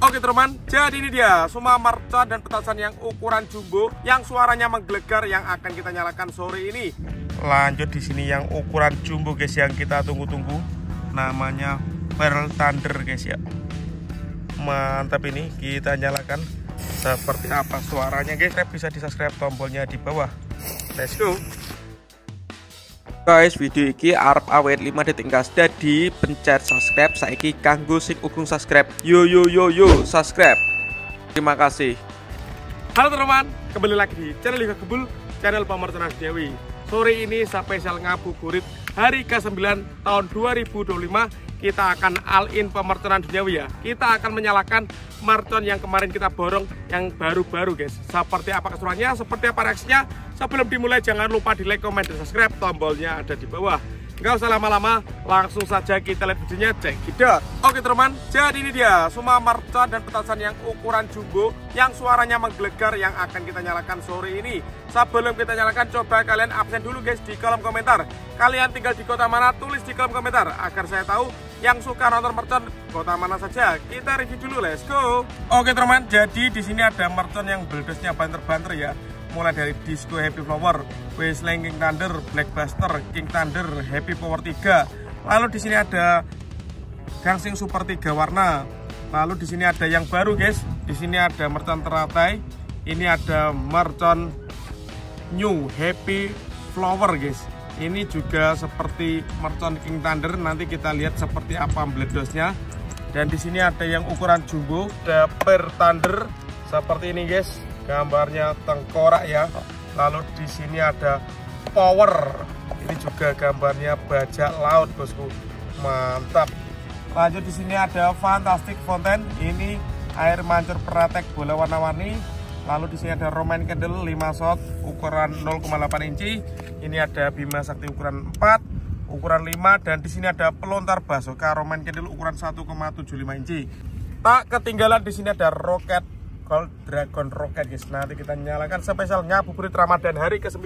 Oke teman, jadi ini dia semua mercon dan petasan yang ukuran jumbo yang suaranya menggelegar yang akan kita nyalakan sore ini. Lanjut di sini yang ukuran jumbo guys yang kita tunggu-tunggu, namanya Pearl Thunder guys ya. Mantap, ini kita nyalakan. Seperti apa suaranya guys? Bisa di subscribe, tombolnya di bawah. Let's go. Guys, video iki arep awet 5 detik gas. Jadi pencet subscribe saiki kanggo sing urung subscribe. Yo subscribe. Terima kasih. Halo teman, kembali lagi di channel Liga Gebul, channel pemercon Dewi. Sore ini spesial ngabuburit hari ke-9 tahun 2025. Kita akan all-in pemerconan duniawi ya. Kita akan menyalakan mercon yang kemarin kita borong yang baru-baru guys. Seperti apa keseruannya, seperti apa reaksinya. Sebelum dimulai jangan lupa di like, comment, dan subscribe. Tombolnya ada di bawah. Nggak usah lama-lama, langsung saja kita lihat videonya, check it out. Oke teman, jadi ini dia semua mercon dan petasan yang ukuran jumbo yang suaranya menggelegar yang akan kita nyalakan sore ini. Sebelum kita nyalakan, coba kalian absen dulu guys di kolom komentar. Kalian tinggal di kota mana, tulis di kolom komentar agar saya tahu yang suka nonton mercon kota mana saja. Kita review dulu, let's go. Oke teman, jadi di sini ada mercon yang beldosnya banter-banter ya. Mulai dari Disco Happy Flower, Wasteland King Thunder, Blackbuster, King Thunder, Happy Power 3. Lalu di sini ada Gangsing Super 3 warna. Lalu di sini ada yang baru guys. Di sini ada mercon teratai. Ini ada mercon New Happy Flower guys. Ini juga seperti mercon King Thunder. Nanti kita lihat seperti apa meledosnya. Dan di sini ada yang ukuran jumbo, ada Pearl Thunder seperti ini guys. Gambarnya tengkorak ya. Lalu di sini ada Power. Ini juga gambarnya bajak laut bosku. Mantap. Lanjut di sini ada Fantastic Fountain. Ini air mancur pratek bola warna-warni. Lalu di sini ada Roman Candle 5 shot ukuran 0,8 inci. Ini ada Bima Sakti ukuran 4, ukuran 5, dan di sini ada pelontar basoka Roman Candle ukuran 1,75 inci. Tak ketinggalan di sini ada Rocket Gold Dragon Rocket guys. Nanti kita nyalakan spesial ngabuburit Ramadan hari ke-9.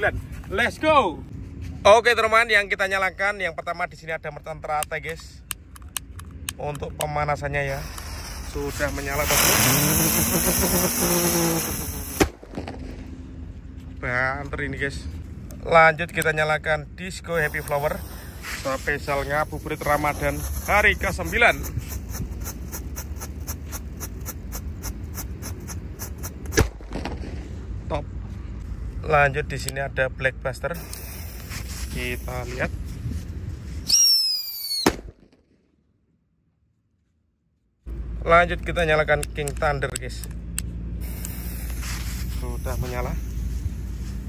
Let's go. Oke teman, yang kita nyalakan yang pertama di sini ada mercon teratai guys. Untuk pemanasannya ya. Sudah menyala bosku. Banter ini guys. Lanjut kita nyalakan Disco Happy Flower spesial ngabuburit Ramadan hari ke-9. Top. Lanjut di sini ada Blackbuster. Kita lihat. Lanjut kita nyalakan King Thunder guys. Sudah menyala.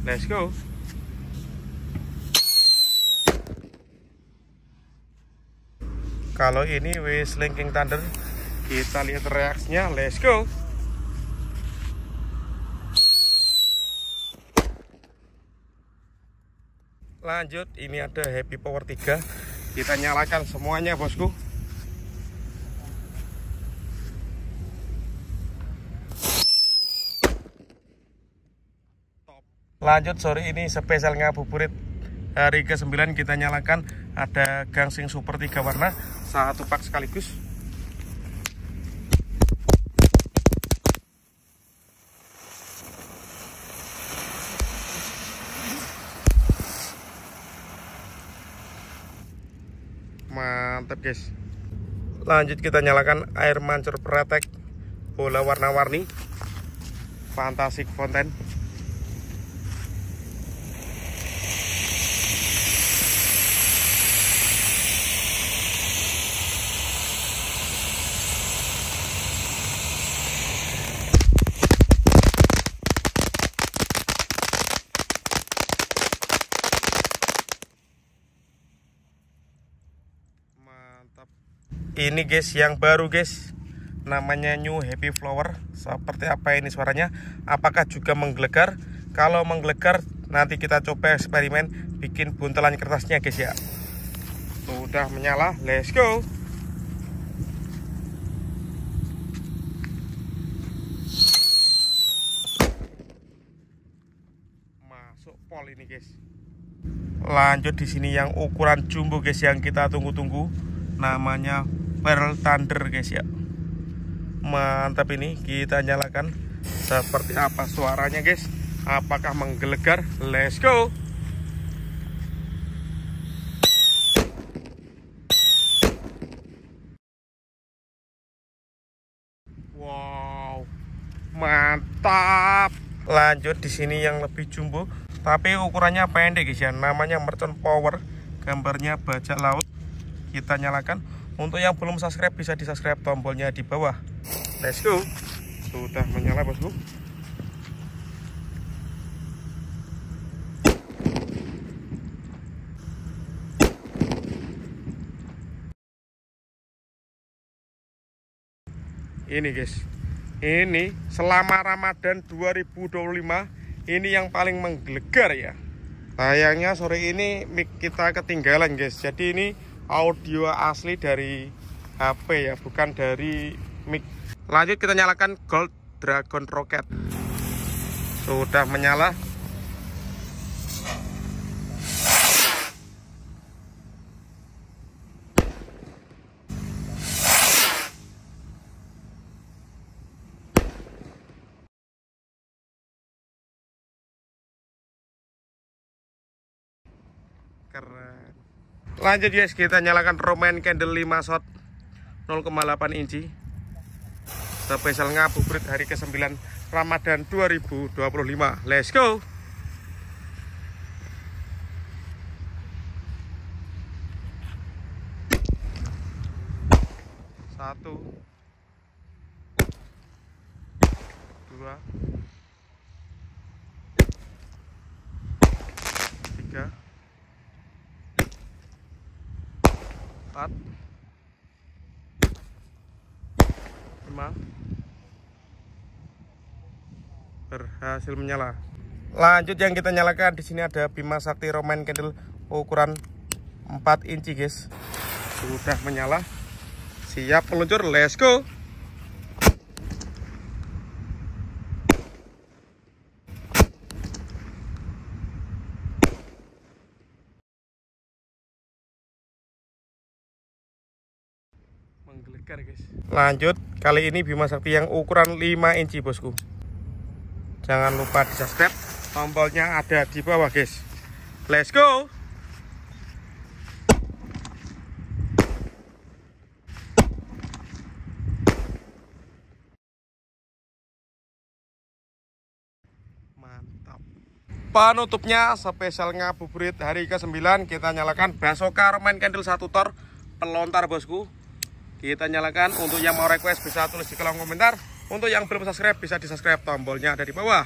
Let's go. Kalau ini Wasteland King Thunder, kita lihat reaksinya. Let's go. Lanjut ini ada Happy Power 3. Kita nyalakan semuanya bosku. Lanjut sore ini spesial ngabuburit hari ke-9 kita nyalakan ada Gangsing Super 3 warna, 1 pak sekaligus. Mantap guys. Lanjut kita nyalakan air mancur pratek bola warna-warni Fantastic Fountain. Ini guys yang baru guys, namanya New Happy Flower. Seperti apa ini suaranya? Apakah juga menggelegar? Kalau menggelegar nanti kita coba eksperimen bikin buntelan kertasnya guys ya. Sudah menyala, let's go. Masuk pol ini guys. Lanjut di sini yang ukuran jumbo guys yang kita tunggu-tunggu, namanya Pearl Thunder guys ya. Mantap, ini kita nyalakan. Seperti apa suaranya guys? Apakah menggelegar? Let's go. Wow, mantap. Lanjut di sini yang lebih jumbo, tapi ukurannya pendek guys ya. Namanya Mercon Power, gambarnya bajak laut. Kita nyalakan. Untuk yang belum subscribe bisa di subscribe, tombolnya di bawah. Let's go. Sudah menyala bosku. Ini guys, ini selama Ramadan 2025 ini yang paling menggelegar ya. Sayangnya sore ini mic kita ketinggalan guys. Jadi ini audio asli dari HP ya, bukan dari mic. Lanjut kita nyalakan Gold Dragon Rocket. Sudah menyala. Keren. Lanjut guys, kita nyalakan Roman Candle 5 shot 0,8 inci. Spesial ngabuburit hari ke-9 Ramadan 2025. Let's go. Satu, dua, tiga, 4, 5. Berhasil menyala. Lanjut yang kita nyalakan di sini ada Bima Sakti Roman Candle ukuran 4 inci guys. Sudah menyala. Siap meluncur. Let's go. Menggelegar guys. Lanjut, kali ini Bima Sakti yang ukuran 5 inci bosku. Jangan lupa di subscribe, tombolnya ada di bawah guys. Let's go. Mantap. Penutupnya spesial ngabuburit hari ke-9 kita nyalakan Basoka Roman Candle 1 tor pelontar bosku. Kita nyalakan. Untuk yang mau request bisa tulis di kolom komentar. Untuk yang belum subscribe bisa di subscribe, tombolnya ada di bawah.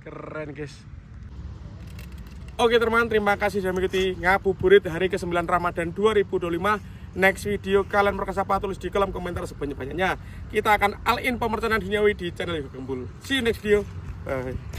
Keren guys. Oke teman, terima kasih sudah mengikuti ngabuburit hari ke-9 Ramadan 2025. Next video kalian merasa apa, tulis di kolom komentar sebanyak-banyaknya. Kita akan all in pemercayaan duniawi di channel Yoga Gembul. See you next video. Bye.